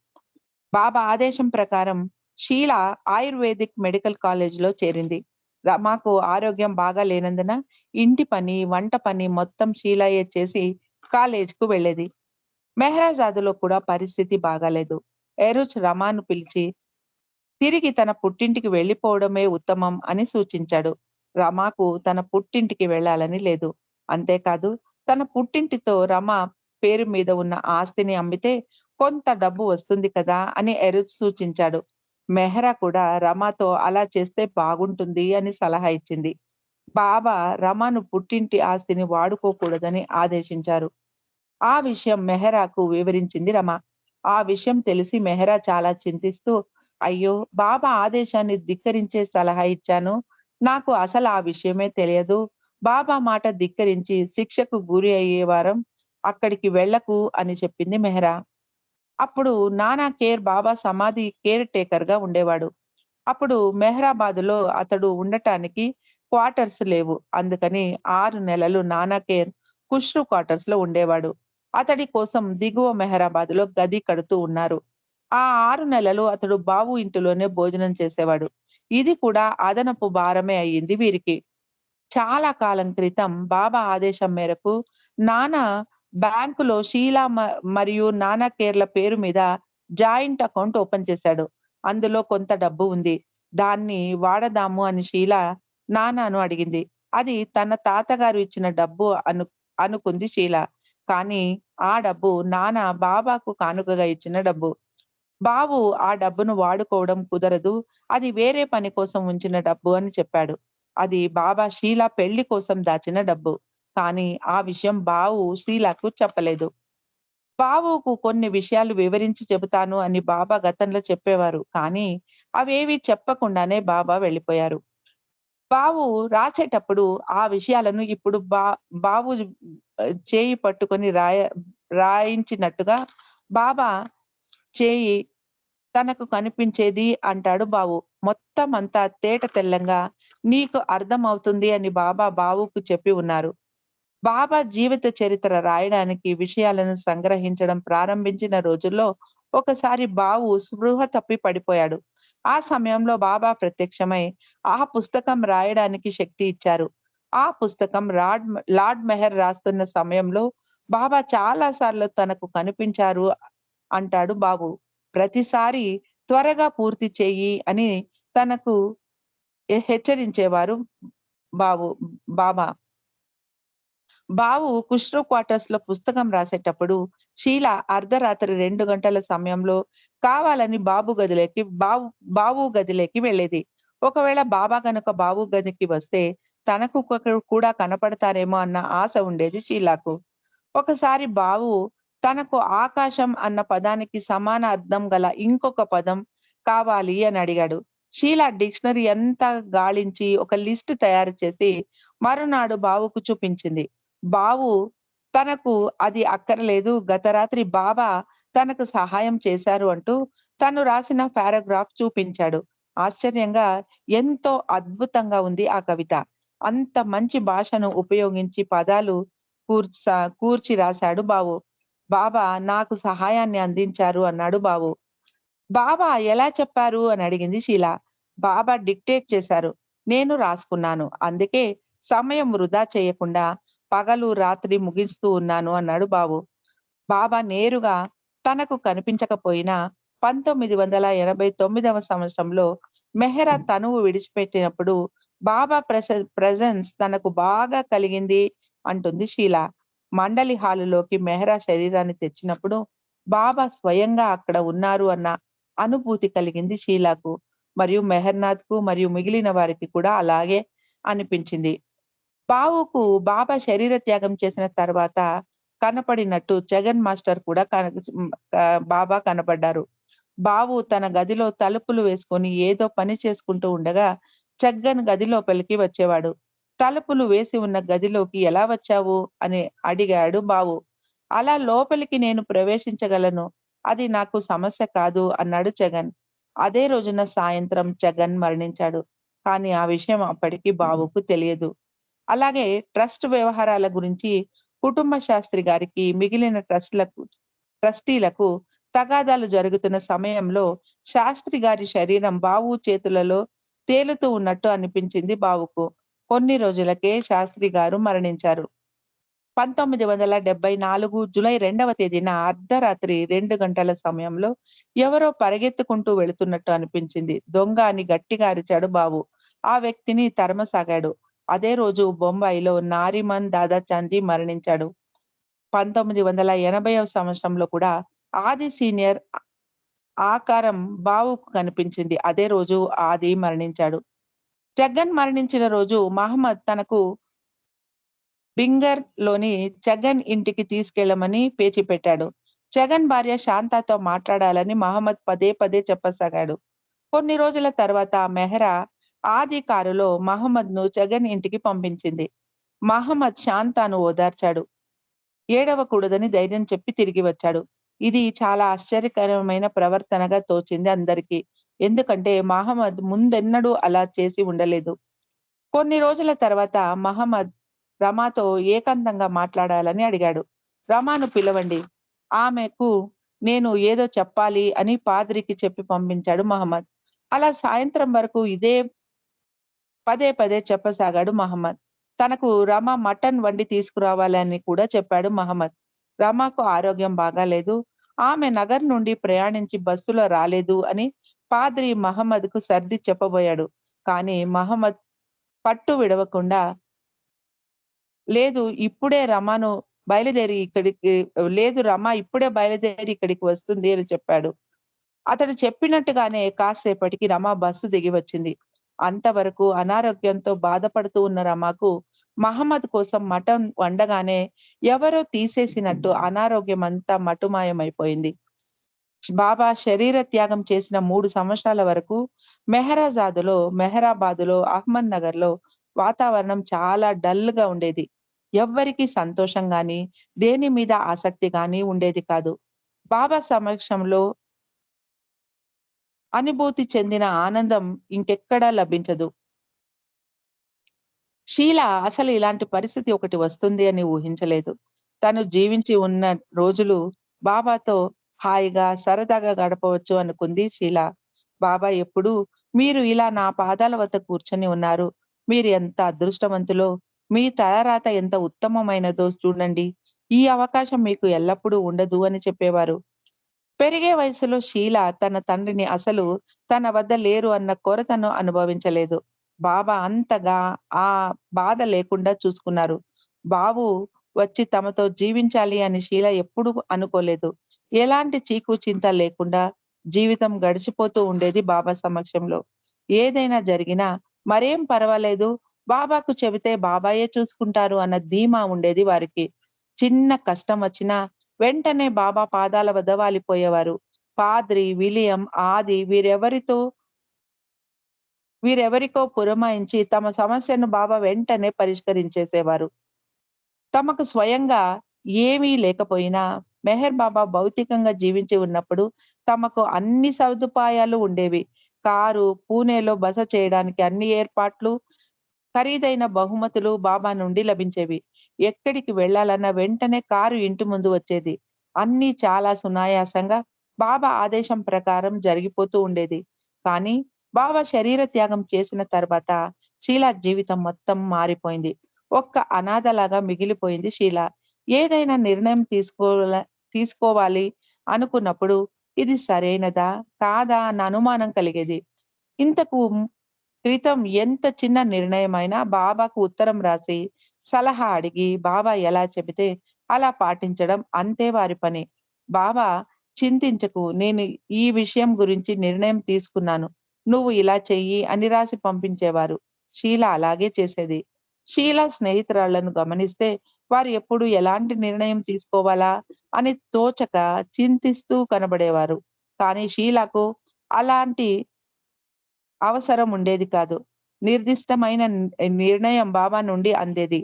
బాబా ఆదేశం ప్రకారం షీల ఆయుర్వేదిక్ మెడికల్ కాలేజ్‌లో చేరింది. రమాకు ఆరోగ్యం బాగా లేనందున ఇంటి పని, వంట పని మొత్తం షీలయే చేసి కాలేజ్‌కు వెళ్ళేది. మెహ్రాజాద్‌లో కూడా పరిస్థితి బాగాలేదు. ఏరోజ్ రమాను పిలిచి తిరిగి తన పుట్టింటికి వెళ్ళిపోవడమే ఉత్తమం అని సూచించాడు. రమాకు తన పుట్టింటికి వెళ్ళాలని లేదు. అంతేకాదు తన పుట్టింటితో రమ పేరు మీద ఉన్న ఆస్తిని అమ్మితే కొంత డబ్బు వస్తుంది కదా అని ఎరుజ్ సూచించాడు. మెహ్రా కూడా రమాతో అలా చేస్తే బాగుంటుంది అని సలహా ఇచ్చింది. బాబా రమాను పుట్టింటి ఆస్తిని వాడుకోకూడదని ఆదేశించారు. ఆ విషయం మెహరాకు వివరించింది రమ. ఆ విషయం తెలిసి మెహరా చాలా చింతిస్తూ, అయ్యో! బాబా ఆదేశాన్ని ధిక్కరించే సలహా ఇచ్చాను. నాకు అసలు ఆ విషయమే తెలియదు. బాబా మాట ధిక్కరించి శిక్షకు గురి అయ్యేవారం అక్కడికి వెళ్ళకు అని చెప్పింది మెహరా. అప్పుడు నానా కేర్ బాబా సమాధి కేర్ టేకర్‌గా ఉండేవాడు. అప్పుడు మెహ్రాబాద్‌లో అతడు ఉండటానికి క్వార్టర్స్ లేవు. అందుకని 6 నెలలు నానా కేర్ ఖుష్రు క్వార్టర్స్‌లో ఉండేవాడు. అతడి కోసం దిగువ మెహ్రాబాద్‌లో గది కడుతూ ఉన్నారు. ఆ 6 నెలలు అతడు బావు ఇంటిలోనే భోజనం చేసేవాడు. ఇది కూడా అదనపు భారమే అయ్యింది వీరికి. చాలా కాలం క్రితం బాబా ఆదేశం మేరకు నాన్న బ్యాంకులో షీలా మరియు నానా కేర్‌ల పేరు మీద జాయింట్ అకౌంట్ ఓపెన్ చేశాడు. అందులో కొంత డబ్బు ఉంది. దాన్ని వాడదాము అని షీల నాన్నను అడిగింది. అది తన తాతగారు ఇచ్చిన డబ్బు అనుకుంది షీల. కానీ ఆ డబ్బు నాన్న బాబాకు కానుకగా ఇచ్చిన డబ్బు. బాబు ఆ డబ్బును వాడుకోవడం కుదరదు. అది వేరే పని కోసం ఉంచిన డబ్బు అని చెప్పాడు. అది బాబా షీల పెళ్లి కోసం దాచిన డబ్బు. కానీ ఆ విషయం బావు షీలకు చెప్పలేదు. బావుకు కొన్ని విషయాలు వివరించి చెబుతాను అని బాబా గతంలో చెప్పేవారు. కానీ అవేవి చెప్పకుండానే బాబా వెళ్ళిపోయారు. బావు రాసేటప్పుడు ఆ విషయాలను ఇప్పుడు బావు చేయి పట్టుకొని రాయించినట్టుగా బాబా చేయి తనకు కనిపించేది అంటాడు బావు. మొత్తమంతా తేట తెల్లంగా నీకు అర్థమవుతుంది అని బాబా బావుకు చెప్పి ఉన్నారు. బాబా జీవిత చరిత్ర రాయడానికి విషయాలను సంగ్రహించడం ప్రారంభించిన రోజుల్లో ఒకసారి బావు స్పృహ తప్పి పడిపోయాడు. ఆ సమయంలో బాబా ప్రత్యక్షమై ఆ పుస్తకం రాయడానికి శక్తి ఇచ్చారు. ఆ పుస్తకం లార్డ్ మెహర్ రాస్తున్న సమయంలో బాబా చాలా సార్లు తనకు కనిపించారు అంటాడు బాబు. ప్రతిసారి త్వరగా పూర్తి చెయ్యి అని తనకు హెచ్చరించేవారు బాబు బాబా. బావు కుష్టు క్వార్టర్స్‌లో పుస్తకం రాసేటప్పుడు షీల అర్ధరాత్రి 2 గంటల సమయంలో కావాలని బావు గదిలోకి వెళ్ళేది. ఒకవేళ బాబా గనుక బావు గదికి వస్తే తనకు కూడా కనపడతారేమో అన్న ఆశ ఉండేది షీలాకు. ఒకసారి బావు తనకు ఆకాశం అన్న పదానికి సమాన అర్థం గల ఇంకొక పదం కావాలి అని అడిగాడు. షీలా డిక్షనరీ అంతా గాలించి ఒక లిస్ట్ తయారు చేసి మరునాడు బావుకు చూపించింది. బావు తనకు అది అక్కరలేదు. గత రాత్రి బాబా తనకు సహాయం చేశారు అంటూ తను రాసిన పారాగ్రాఫ్ చూపించాడు. ఆశ్చర్యంగా ఎంతో అద్భుతంగా ఉంది ఆ కవిత. అంత మంచి భాషను ఉపయోగించి పదాలు కూర్చి రాశాడు బావు. బాబా నాకు సహాయాన్ని అందించారు అన్నాడు బావు. బాబా ఎలా చెప్పారు అని అడిగింది షీల. బాబా డిక్టేట్ చేశారు. నేను రాసుకున్నాను. అందుకే సమయం వృధా చేయకుండా పగలు, రాత్రి ముగిస్తూ ఉన్నాను అన్నాడు బాబు. బాబా నేరుగా తనకు కనిపించకపోయినా 1989వ సంవత్సరంలో మెహ్రా తనువు విడిచిపెట్టినప్పుడు బాబా ప్రెజెన్స్ తనకు బాగా కలిగింది అంటుంది షీల. మండలి హాలులోకి మెహ్రా శరీరాన్ని తెచ్చినప్పుడు బాబా స్వయంగా అక్కడ ఉన్నారు అన్న అనుభూతి కలిగింది షీలాకు. మరియు మెహర్‌నాథ్‌కు మరియు మిగిలిన వారికి కూడా అలాగే అనిపించింది. బావుకు బాబా శరీర త్యాగం చేసిన తర్వాత కనపడినట్టు జగన్ మాస్టర్ కూడా బాబా కనపడ్డారు. బావు తన గదిలో తలుపులు వేసుకొని ఏదో పని చేసుకుంటూ ఉండగా జగ్గన్ గది లోపలికి వచ్చేవాడు. తలుపులు వేసి ఉన్న గదిలోకి ఎలా వచ్చావు అని అడిగాడు బావు. అలా లోపలికి నేను ప్రవేశించగలను. అది నాకు సమస్య కాదు అన్నాడు జగన్. అదే రోజున సాయంత్రం జగన్ మరణించాడు. కానీ ఆ విషయం అప్పటికి బావుకు తెలియదు. అలాగే ట్రస్ట్ వ్యవహారాల గురించి కుటుంబ శాస్త్రి గారికి మిగిలిన ట్రస్టీలకు తగాదాలు జరుగుతున్న సమయంలో శాస్త్రి గారి శరీరం బావు చేతులలో తేలుతూ ఉన్నట్టు అనిపించింది బావుకు. కొన్ని రోజులకే శాస్త్రి గారు మరణించారు. 1974 జూలై 2వ తేదీన అర్ధరాత్రి 2 గంటల సమయంలో ఎవరో పరిగెత్తుకుంటూ వెళుతున్నట్టు అనిపించింది. దొంగ అని గట్టిగా అరిచాడు బాబు. ఆ వ్యక్తిని తరమసాగాడు. అదే రోజు బొంబాయిలో నారిమన్ దాదాచాందీ మరణించాడు. 1980వ సంవత్సరంలో కూడా ఆది సీనియర్ ఆకారం బావుకు కనిపించింది. అదే రోజు ఆది మరణించాడు. జగన్ మరణించిన రోజు మహమ్మద్ తనకు బింగర్‌లోని జగన్ ఇంటికి తీసుకెళ్లమని పేచీ పెట్టాడు. జగన్ భార్య శాంతతో మాట్లాడాలని మహమ్మద్ పదే పదే చెప్పసాగాడు. కొన్ని రోజుల తర్వాత మెహ్రా ఆది కారులో మహమ్మద్‌ను జగన్ ఇంటికి పంపించింది. మహమ్మద్ శాంతను ఓదార్చాడు. ఏడవకూడదని ధైర్యం చెప్పి తిరిగి వచ్చాడు. ఇది చాలా ఆశ్చర్యకరమైన ప్రవర్తనగా తోచింది అందరికీ. ఎందుకంటే మహమ్మద్ ముందెన్నడూ అలా చేసి ఉండలేదు. కొన్ని రోజుల తర్వాత మహమ్మద్ రమాతో ఏకాంతంగా మాట్లాడాలని అడిగాడు. రమాను పిలవండి. ఆమెకు నేను ఏదో చెప్పాలి అని పాద్రికి చెప్పి పంపించాడు మహమ్మద్. అలా సాయంత్రం వరకు ఇదే పదే పదే చెప్పసాగాడు మహమ్మద్. తనకు రమ మటన్ వండి తీసుకురావాలని కూడా చెప్పాడు మహమ్మద్. రమకు ఆరోగ్యం బాగాలేదు. ఆమె నగర్ నుండి ప్రయాణించి బస్సులో రాలేదు అని పాద్రి మహమ్మద్‌కు సర్ది చెప్పబోయాడు. కానీ మహమ్మద్ పట్టు విడవకుండా లేదు ఇప్పుడే రమను బయలుదేరి ఇక్కడికి లేదు రమ ఇప్పుడే బయలుదేరి ఇక్కడికి వస్తుంది అని చెప్పాడు. అతడు చెప్పినట్టుగానే కాసేపటికి రమ బస్సు దిగి వచ్చింది. అంతవరకు అనారోగ్యంతో బాధపడుతూ ఉన్న రమకు మహమ్మద్ కోసం మటన్ వండగానే ఎవరో తీసేసినట్టు అనారోగ్యమంతా మటుమాయమైపోయింది. బాబా శరీర త్యాగం చేసిన 3 సంవత్సరాల వరకు మెహరాబాదులో, అహ్మద్ నగర్‌లో వాతావరణం చాలా డల్‌గా ఉండేది. ఎవ్వరికీ సంతోషం గాని, దేని మీద ఆసక్తి గాని ఉండేది కాదు. బాబా సమక్షంలో అనుభూతి చెందిన ఆనందం ఇంకెక్కడా లభించదు. షీల అసలు ఇలాంటి పరిస్థితి ఒకటి వస్తుంది అని ఊహించలేదు. తను జీవించి ఉన్న రోజులు బాబాతో హాయిగా, సరదాగా గడపవచ్చు అనుకుంది షీల. బాబా ఎప్పుడూ మీరు ఇలా నా పాదాల వద్ద కూర్చొని ఉన్నారు. మీరు ఎంత అదృష్టవంతులో, మీ తలరాత ఎంత ఉత్తమమైనదో చూడండి. ఈ అవకాశం మీకు ఎల్లప్పుడూ ఉండదు అని చెప్పేవారు. పెరిగే వయసులో షీల తన తండ్రిని అసలు తన వద్ద లేరు అన్న కొరతను అనుభవించలేదు. బాబా అంతగా ఆ బాధ లేకుండా చూసుకున్నారు. బాబు వచ్చి తమతో జీవించాలి అని షీల ఎప్పుడూ అనుకోలేదు. ఎలాంటి చీకు చింత లేకుండా జీవితం గడిచిపోతూ ఉండేది బాబా సమక్షంలో. ఏదైనా జరిగినా మరేం పర్వాలేదు. బాబాకు చెబితే బాబాయే చూసుకుంటారు అన్న ధీమా ఉండేది వారికి. చిన్న కష్టం వచ్చినా వెంటనే బాబా పాదాల వద్ద వాలిపోయేవారు. పాద్రి, విలియం, ఆది వీరెవరికో పురమాయించి తమ సమస్యను బాబా వెంటనే పరిష్కరించేసేవారు. తమకు స్వయంగా ఏమీ లేకపోయినా మెహర్ బాబా భౌతికంగా జీవించి ఉన్నప్పుడు తమకు అన్ని సదుపాయాలు ఉండేవి. కారు, పూణేలో బస చేయడానికి అన్ని ఏర్పాట్లు, ఖరీదైన బహుమతులు బాబా నుండి లభించేవి. ఎక్కడికి వెళ్ళాలన్నా వెంటనే కారు ఇంటి ముందు వచ్చేది. అన్నీ చాలా సునాయాసంగా బాబా ఆదేశం ప్రకారం జరిగిపోతూ ఉండేది. కానీ బాబా శరీర త్యాగం చేసిన తర్వాత షీలా జీవితం మొత్తం మారిపోయింది. ఒక్క అనాథలాగా మిగిలిపోయింది షీల. ఏదైనా నిర్ణయం తీసుకోవాలి అనుకున్నప్పుడు ఇది సరైనదా? కాదా? అన్న అనుమానం కలిగేది. ఇంతకు క్రితం ఎంత చిన్న నిర్ణయమైనా బాబాకు ఉత్తరం రాసి, సలహా అడిగి, బాబా ఎలా చెబితే అలా పాటించడం అంతే వారి పని. బాబా చింతించకు నేను ఈ విషయం గురించి నిర్ణయం తీసుకున్నాను. నువ్వు ఇలా చెయ్యి అని రాసి పంపించేవారు. షీల అలాగే చేసేది. షీల స్నేహితురాళ్లను గమనిస్తే వారు ఎప్పుడు ఎలాంటి నిర్ణయం తీసుకోవాలా అని తోచక చింతిస్తూ కనబడేవారు. కానీ షీలాకు అలాంటి అవసరం ఉండేది కాదు. నిర్దిష్టమైన నిర్ణయం బాబా నుండి అందేది.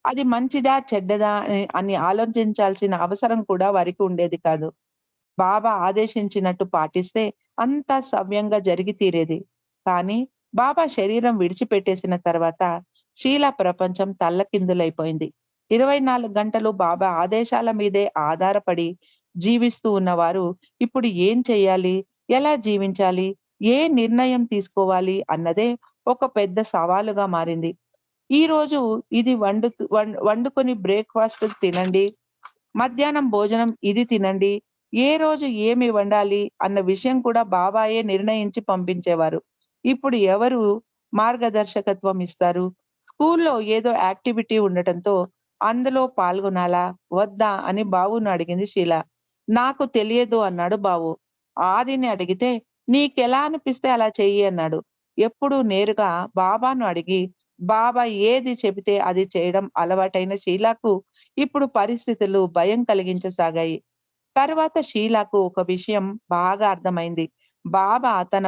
అది మంచిదా? చెడ్డదా? అని ఆలోచించాల్సిన అవసరం కూడా వారికి ఉండేది కాదు. బాబా ఆదేశించినట్టు పాటిస్తే అంతా సవ్యంగా జరిగి తీరేది. కానీ బాబా శరీరం విడిచిపెట్టేసిన తర్వాత షీలా ప్రపంచం తల్లకిందులైపోయింది. 24 గంటలు బాబా ఆదేశాల మీదే ఆధారపడి జీవిస్తూ ఉన్నవారు ఇప్పుడు ఏం చేయాలి? ఎలా జీవించాలి? ఏ నిర్ణయం తీసుకోవాలి? అన్నదే ఒక పెద్ద సవాలుగా మారింది. ఈరోజు ఇది వండుకొని బ్రేక్‌ఫాస్ట్ తినండి. మధ్యాహ్నం భోజనం ఇది తినండి. ఏ రోజు ఏమి వండాలి అన్న విషయం కూడా బాబాయే నిర్ణయించి పంపించేవారు. ఇప్పుడు ఎవరు మార్గదర్శకత్వం ఇస్తారు? స్కూల్లో ఏదో యాక్టివిటీ ఉండటంతో అందులో పాల్గొనాలా? వద్దా? అని బావును అడిగింది షీల. నాకు తెలియదు అన్నాడు బావు. ఆదిని అడిగితే నీకెలా అనిపిస్తే అలా చెయ్యి అన్నాడు. ఎప్పుడూ నేరుగా బాబాను అడిగి బాబా ఏది చెబితే అది చేయడం అలవాటైన షీలాకు ఇప్పుడు పరిస్థితులు భయం కలిగించసాగాయి. తరువాత షీలాకు ఒక విషయం బాగా అర్థమైంది. బాబా తన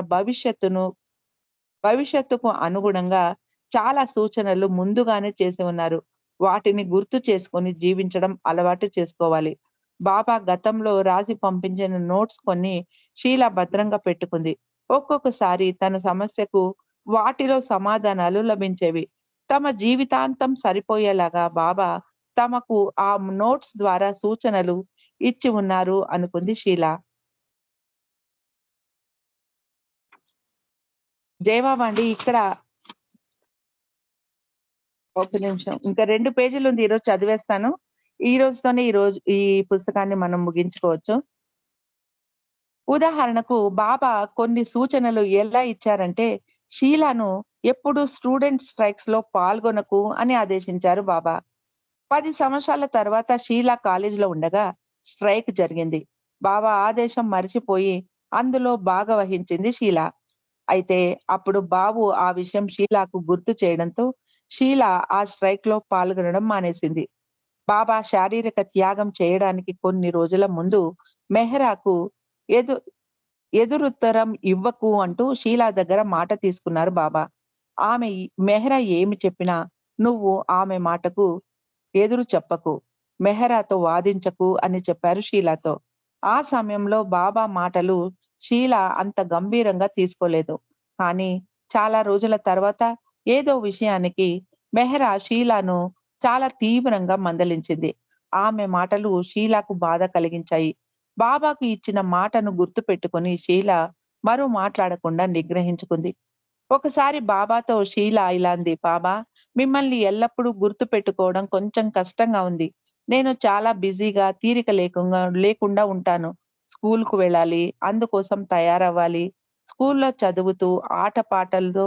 భవిష్యత్తుకు అనుగుణంగా చాలా సూచనలు ముందుగానే చేసి ఉన్నారు. వాటిని గుర్తు చేసుకొని జీవించడం అలవాటు చేసుకోవాలి. బాబా గతంలో రాసి పంపించిన నోట్స్ కొన్ని షీల భద్రంగా పెట్టుకుంది. ఒక్కొక్కసారి తన సమస్యకు వాటిలో సమాధానాలు లభించేవి. తమ జీవితాంతం సరిపోయేలాగా బాబా తమకు ఆ నోట్స్ ద్వారా సూచనలు ఇచ్చి ఉన్నారు అనుకుంది షీల. జయబాబా ఇక్కడ ఒక నిమిషం. ఇంకా 2 పేజీలుంది. ఈరోజు చదివేస్తాను. ఈ రోజుతోనే ఈ పుస్తకాన్ని మనం ముగించుకోవచ్చు. ఉదాహరణకు బాబా కొన్ని సూచనలు ఎలా ఇచ్చారంటే, షీలాను ఎప్పుడు స్టూడెంట్ స్ట్రైక్స్‌లో పాల్గొనకు అని ఆదేశించారు బాబా. 10 సంవత్సరాల తర్వాత షీలా కాలేజీలో ఉండగా స్ట్రైక్ జరిగింది. బాబా ఆదేశం మరిచిపోయి అందులో భాగవహించింది షీల. అయితే అప్పుడు బాబు ఆ విషయం షీలాకు గుర్తు చేయడంతో షీల ఆ స్ట్రైక్‌లో పాల్గొనడం మానేసింది. బాబా శారీరక త్యాగం చేయడానికి కొన్ని రోజుల ముందు మెహ్రాకు ఎదు ఎదురుత్తరం ఇవ్వకు అంటూ షీలా దగ్గర మాట తీసుకున్నారు బాబా. మెహ్రా ఏమి చెప్పినా నువ్వు ఆమె మాటకు ఎదురు చెప్పకు. మెహరాతో వాదించకు అని చెప్పారు షీలాతో. ఆ సమయంలో బాబా మాటలు షీల అంత గంభీరంగా తీసుకోలేదు. కానీ చాలా రోజుల తర్వాత ఏదో విషయానికి మెహరా షీలాను చాలా తీవ్రంగా మందలించింది. ఆమె మాటలు షీలాకు బాధ కలిగించాయి. బాబాకు ఇచ్చిన మాటను గుర్తుపెట్టుకొని షీల మరో మాట్లాడకుండా నిగ్రహించుకుంది. ఒకసారి బాబాతో షీల ఇలా అంది. బాబా, మిమ్మల్ని ఎల్లప్పుడూ గుర్తుపెట్టుకోవడం కొంచెం కష్టంగా ఉంది. నేను చాలా బిజీగా, తీరిక లేకుండా ఉంటాను. స్కూలుకు వెళ్ళాలి, అందుకోసం తయారవ్వాలి. స్కూల్లో చదువుతూ, ఆటపాటలతో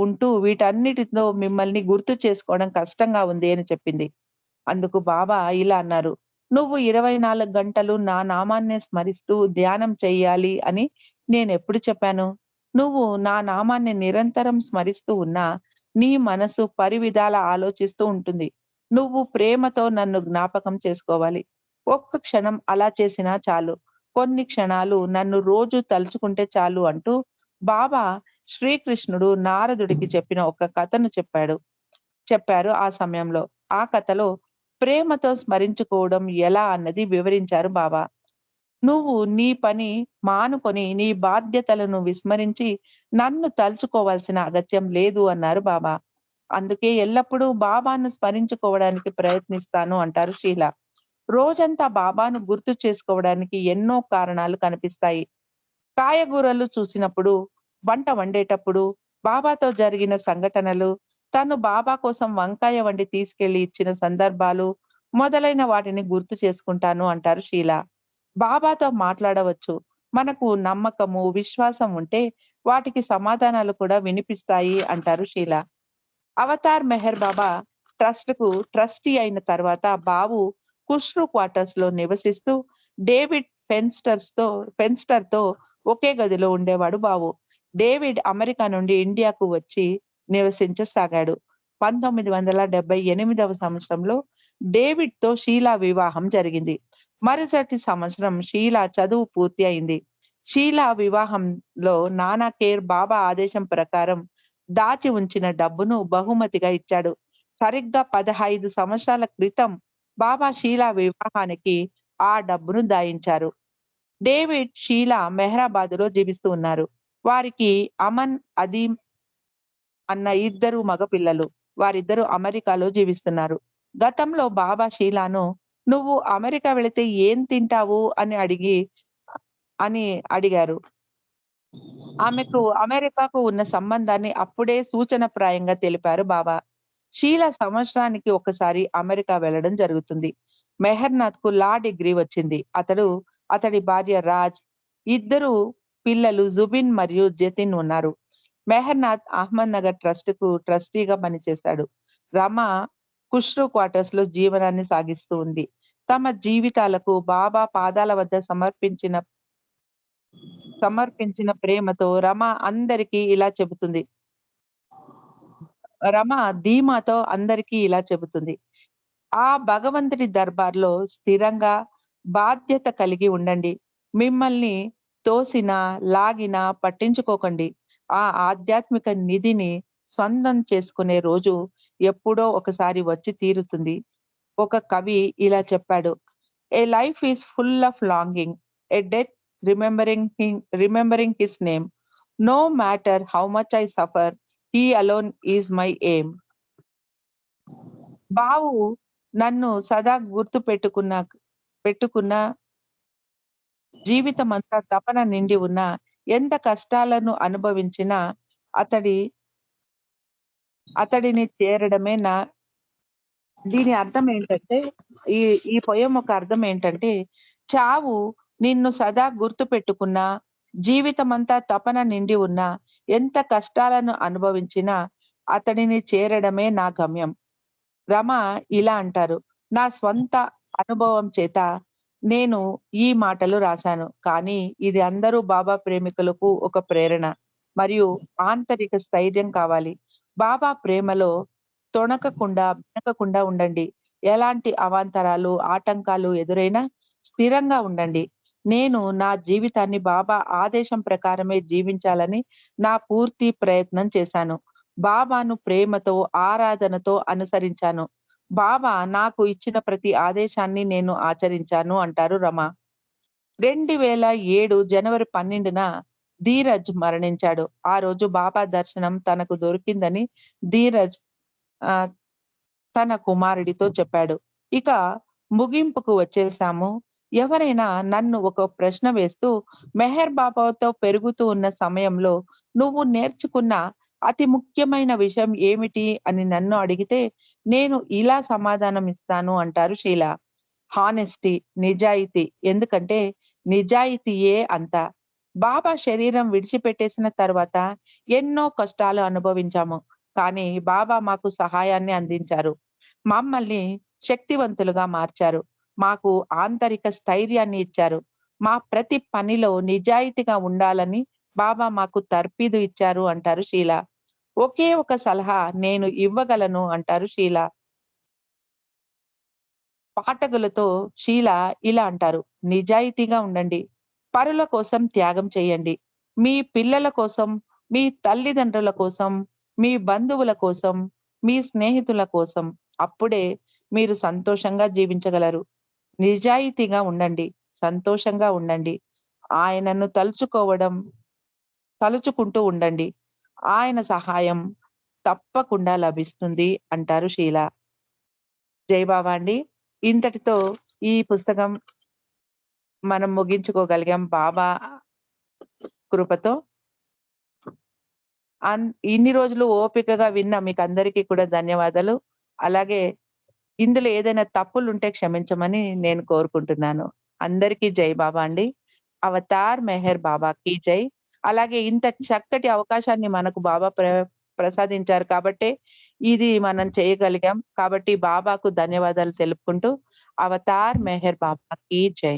ఉంటూ వీటన్నిటితో మిమ్మల్ని గుర్తు చేసుకోవడం కష్టంగా ఉంది అని చెప్పింది. అందుకు బాబా ఇలా అన్నారు. "నువ్వు 24 గంటలు నా నామాన్నే స్మరిస్తూ ధ్యానం చెయ్యాలి అని నేనెప్పుడు చెప్పాను? నువ్వు నా నామాన్ని నిరంతరం స్మరిస్తూ ఉన్నా, నీ మనసు పరివిధాల ఆలోచిస్తూ ఉంటుంది. నువ్వు ప్రేమతో నన్ను జ్ఞాపకం చేసుకోవాలి. ఒక్క క్షణం అలా చేసినా చాలు. కొన్ని క్షణాలు నన్ను రోజు తలుచుకుంటే చాలు" అంటూ బాబా శ్రీకృష్ణుడు నారదుడికి చెప్పిన ఒక కథను చెప్పారు ఆ సమయంలో. ఆ కథలో ప్రేమతో స్మరించుకోవడం ఎలా అన్నది వివరించారు బాబా. నువ్వు నీ పని మానుకొని నీ బాధ్యతలను విస్మరించి నన్ను తలుచుకోవాల్సిన అగత్యం లేదు అన్నారు బాబా. అందుకే ఎల్లప్పుడూ బాబాను స్మరించుకోవడానికి ప్రయత్నిస్తాను అంటారు షీల. రోజంతా బాబాను గుర్తు చేసుకోవడానికి ఎన్నో కారణాలు కనిపిస్తాయి. కాయగూరలు చూసినప్పుడు, వంట వండేటప్పుడు, బాబాతో జరిగిన సంఘటనలు, తను బాబా కోసం వంకాయ వండి తీసుకెళ్ళి ఇచ్చిన సందర్భాలు, మొదలైన వాటిని గుర్తు చేసుకుంటాను అంటారు షీల. బాబాతో మాట్లాడవచ్చు. మనకు నమ్మకము, విశ్వాసం ఉంటే వాటికి సమాధానాలు కూడా వినిపిస్తాయి అంటారు షీల. అవతార్ మెహర్ బాబా ట్రస్ట్‌కు ట్రస్టీ అయిన తర్వాత బాబు ఖుష్రు క్వార్టర్స్‌లో నివసిస్తూ డేవిడ్ ఫెన్స్టర్‌తో ఒకే గదిలో ఉండేవాడు బాబు. డేవిడ్ అమెరికా నుండి ఇండియాకు వచ్చి నివసించసాగాడు. 1978వ సంవత్సరంలో డేవిడ్‌తో షీలా వివాహం జరిగింది. మరుసటి సంవత్సరం షీలా చదువు పూర్తి అయింది. షీలా వివాహంలో నానా ఖేర్ బాబా ఆదేశం ప్రకారం దాచి ఉంచిన డబ్బును బహుమతిగా ఇచ్చాడు. సరిగ్గా 15 సంవత్సరాల క్రితం బాబా షీలా వివాహానికి ఆ డబ్బును దాయించారు. డేవిడ్, షీలా మెహ్రాబాద్‌లో జీవిస్తూ ఉన్నారు. వారికి అమన్, అదీం అన్న ఇద్దరు మగపిల్లలు. వారిద్దరూ అమెరికాలో జీవిస్తున్నారు. గతంలో బాబా షీలాను, "నువ్వు అమెరికా వెళితే ఏం తింటావు?" అని అడిగారు. ఆమెకు అమెరికాకు ఉన్న సంబంధాన్ని అప్పుడే సూచనప్రాయంగా తెలిపారు బాబా. షీల సంవత్సరానికి ఒకసారి అమెరికా వెళ్ళడం జరుగుతుంది. మెహర్‌నాథ్‌కు లా డిగ్రీ వచ్చింది. అతడి భార్య రాజ్, ఇద్దరు పిల్లలు జుబిన్ మరియు జతిన్ ఉన్నారు. మెహర్‌నాథ్ అహ్మద్‌నగర్ ట్రస్ట్‌కు ట్రస్టీగా పనిచేశాడు. రమ ఖుష్రు క్వార్టర్స్‌లో జీవనాన్ని సాగిస్తూ ఉంది. తమ జీవితాలకు బాబా పాదాల వద్ద సమర్పించిన ప్రేమతో రమ ధీమాతో అందరికీ ఇలా చెబుతుంది. ఆ భగవంతుడి దర్బార్‌లో స్థిరంగా, బాధ్యత కలిగి ఉండండి. మిమ్మల్ని తోసినా, లాగినా పట్టించుకోకండి. ఆ ఆధ్యాత్మిక నిధిని స్వంతం చేసుకునే రోజు ఎప్పుడో ఒకసారి వచ్చి తీరుతుంది. ఒక కవి ఇలా చెప్పాడు. "A life is full of longing. A death remembering his name. No matter how much I suffer. He alone is my aim." బావు నన్ను సదా పెట్టుకున్న జీవితమంతా తపన నిండి ఉన్న, ఎంత కష్టాలను అనుభవించినా అతడి అతడిని చేరడమే నా దీని అర్థం ఏంటంటే, ఈ ఈ పోయెమ్ యొక్క అర్థం ఏంటంటే, చావు నిన్ను సదా గుర్తుపెట్టుకున్నా, జీవితమంతా తపన నిండి ఉన్నా, ఎంత కష్టాలను అనుభవించినా అతడిని చేరడమే నా గమ్యం. రమ ఇలా అంటారు. నా స్వంత అనుభవం చేత నేను ఈ మాటలు రాశాను. కానీ ఇది అందరూ బాబా ప్రేమికులకు ఒక ప్రేరణ మరియు ఆంతరిక స్థైర్యం కావాలి. బాబా ప్రేమలో బెనకకుండా ఉండండి. ఎలాంటి అవాంతరాలు, ఆటంకాలు ఎదురైనా స్థిరంగా ఉండండి. నేను నా జీవితాన్ని బాబా ఆదేశం ప్రకారమే జీవించాలని నా పూర్తి ప్రయత్నం చేశాను. బాబాను ప్రేమతో, ఆరాధనతో అనుసరించాను. బాబా నాకు ఇచ్చిన ప్రతి ఆదేశాన్ని నేను ఆచరించాను అంటారు రమ. 2007 జనవరి 12న ధీరజ్ మరణించాడు. ఆ రోజు బాబా దర్శనం తనకు దొరికిందని ధీరజ్ ఆహ్, తన కుమారుడితో చెప్పాడు. ఇక ముగింపుకు వచ్చేసాము. ఎవరైనా నన్ను ఒక ప్రశ్న వేస్తూ, మెహర్ బాబాతో పెరుగుతూ ఉన్న సమయంలో నువ్వు నేర్చుకున్న అతి ముఖ్యమైన విషయం ఏమిటి అని నన్ను అడిగితే, నేను ఇలా సమాధానం ఇస్తాను అంటారు షీల. హానెస్టీ, నిజాయితీ. ఎందుకంటే నిజాయితీయే అంతా. బాబా శరీరం విడిచిపెట్టేసిన తర్వాత ఎన్నో కష్టాలు అనుభవించాము. కానీ బాబా మాకు సహాయాన్ని అందించారు. మమ్మల్ని శక్తివంతులుగా మార్చారు. మాకు ఆంతరిక స్థైర్యాన్ని ఇచ్చారు. మా ప్రతి పనిలో నిజాయితీగా ఉండాలని బాబా మాకు తర్ఫీదు ఇచ్చారు అంటారు షీల. ఒకే ఒక సలహా నేను ఇవ్వగలను అంటారు షీల. పాఠకులతో షీల ఇలా అంటారు. నిజాయితీగా ఉండండి. పరుల కోసం త్యాగం చేయండి. మీ పిల్లల కోసం, మీ తల్లిదండ్రుల కోసం, మీ బంధువుల కోసం, మీ స్నేహితుల కోసం. అప్పుడే మీరు సంతోషంగా జీవించగలరు. నిజాయితీగా ఉండండి. సంతోషంగా ఉండండి. ఆయనను తలుచుకుంటూ ఉండండి. ఆయన సహాయం తప్పకుండా లభిస్తుంది అంటారు షీల. జై బాబా అండి. ఇంతటితో ఈ పుస్తకం మనం ముగించుకోగలిగాం బాబా కృపతో. ఇన్ని రోజులు ఓపికగా విన్న మీకందరికీ కూడా ధన్యవాదాలు. అలాగే ఇందులో ఏదైనా తప్పులుంటే క్షమించమని నేను కోరుకుంటున్నాను. అందరికీ జై బాబా అండి. అవతార్ మెహర్ బాబాకి జై. అలాగే ఇంత చక్కటి అవకాశాన్ని మనకు బాబా ప్రసాదించారు కాబట్టే ఇది మనం చేయగలిగాం. కాబట్టి బాబాకు ధన్యవాదాలు తెలుపుకుంటూ అవతార్ మెహర్ బాబాకి జై.